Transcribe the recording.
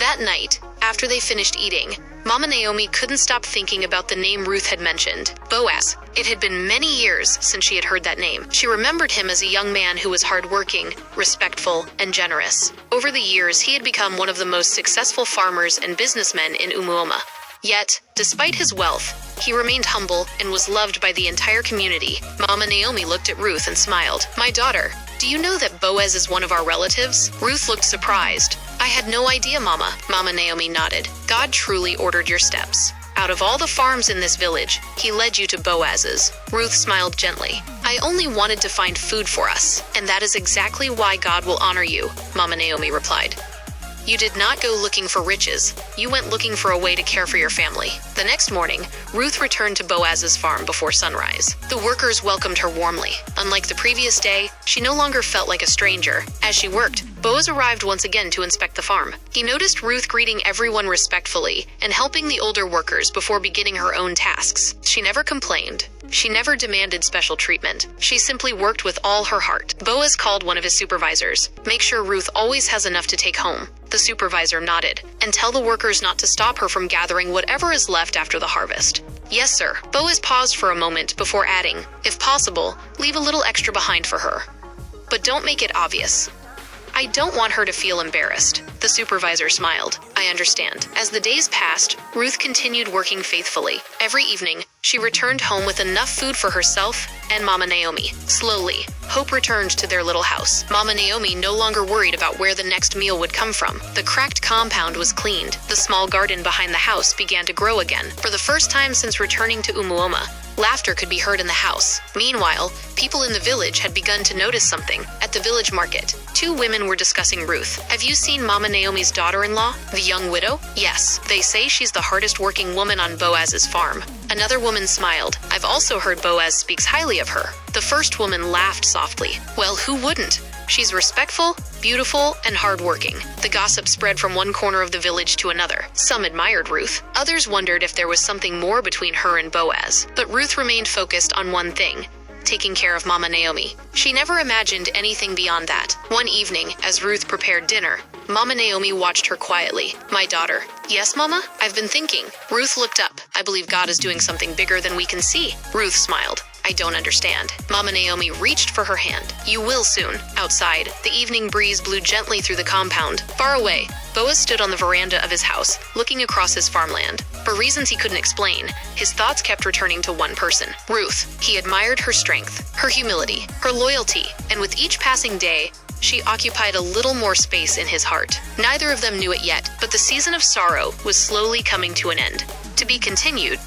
That night, after they finished eating, Mama Naomi couldn't stop thinking about the name Ruth had mentioned, Boaz. It had been many years since she had heard that name. She remembered him as a young man who was hardworking, respectful, and generous. Over the years, he had become one of the most successful farmers and businessmen in Umuoma. Yet, despite his wealth, he remained humble and was loved by the entire community. Mama Naomi looked at Ruth and smiled. "My daughter, do you know that Boaz is one of our relatives?" Ruth looked surprised. "I had no idea, Mama." Mama Naomi nodded. "God truly ordered your steps. Out of all the farms in this village, he led you to Boaz's." Ruth smiled gently. "I only wanted to find food for us, and that is exactly why God will honor you," Mama Naomi replied. "You did not go looking for riches. You went looking for a way to care for your family." The next morning, Ruth returned to Boaz's farm before sunrise. The workers welcomed her warmly. Unlike the previous day, she no longer felt like a stranger. As she worked, Boaz arrived once again to inspect the farm. He noticed Ruth greeting everyone respectfully and helping the older workers before beginning her own tasks. She never complained. She never demanded special treatment. She simply worked with all her heart. Boaz called one of his supervisors. "Make sure Ruth always has enough to take home." The supervisor nodded. "And tell the workers not to stop her from gathering whatever is left after the harvest." "Yes, sir." Boaz paused for a moment before adding, "If possible, leave a little extra behind for her. But don't make it obvious. I don't want her to feel embarrassed." The supervisor smiled. "I understand." As the days passed, Ruth continued working faithfully. Every evening, she returned home with enough food for herself and Mama Naomi. Slowly, hope returned to their little house. Mama Naomi no longer worried about where the next meal would come from. The cracked compound was cleaned. The small garden behind the house began to grow again. For the first time since returning to Umuoma, laughter could be heard in the house. Meanwhile, people in the village had begun to notice something. At the village market, two women were discussing Ruth. "Have you seen Mama Naomi's daughter-in-law, the young widow?" "Yes, they say she's the hardest working woman on Boaz's farm." Another woman smiled. "I've also heard Boaz speaks highly of her." The first woman laughed softly. "Well, who wouldn't? She's respectful, beautiful, and hardworking." The gossip spread from one corner of the village to another. Some admired Ruth. Others wondered if there was something more between her and Boaz. But Ruth remained focused on one thing: taking care of Mama Naomi. She never imagined anything beyond that. One evening, as Ruth prepared dinner, Mama Naomi watched her quietly. "My daughter." "Yes, Mama? I've been thinking." Ruth looked up. "I believe God is doing something bigger than we can see." Ruth smiled. "I don't understand." Mama Naomi reached for her hand. "You will soon." Outside, the evening breeze blew gently through the compound. Far away, Boaz stood on the veranda of his house, looking across his farmland. For reasons he couldn't explain, his thoughts kept returning to one person, Ruth. He admired her strength, her humility, her loyalty, and with each passing day, she occupied a little more space in his heart. Neither of them knew it yet, but the season of sorrow was slowly coming to an end. To be continued.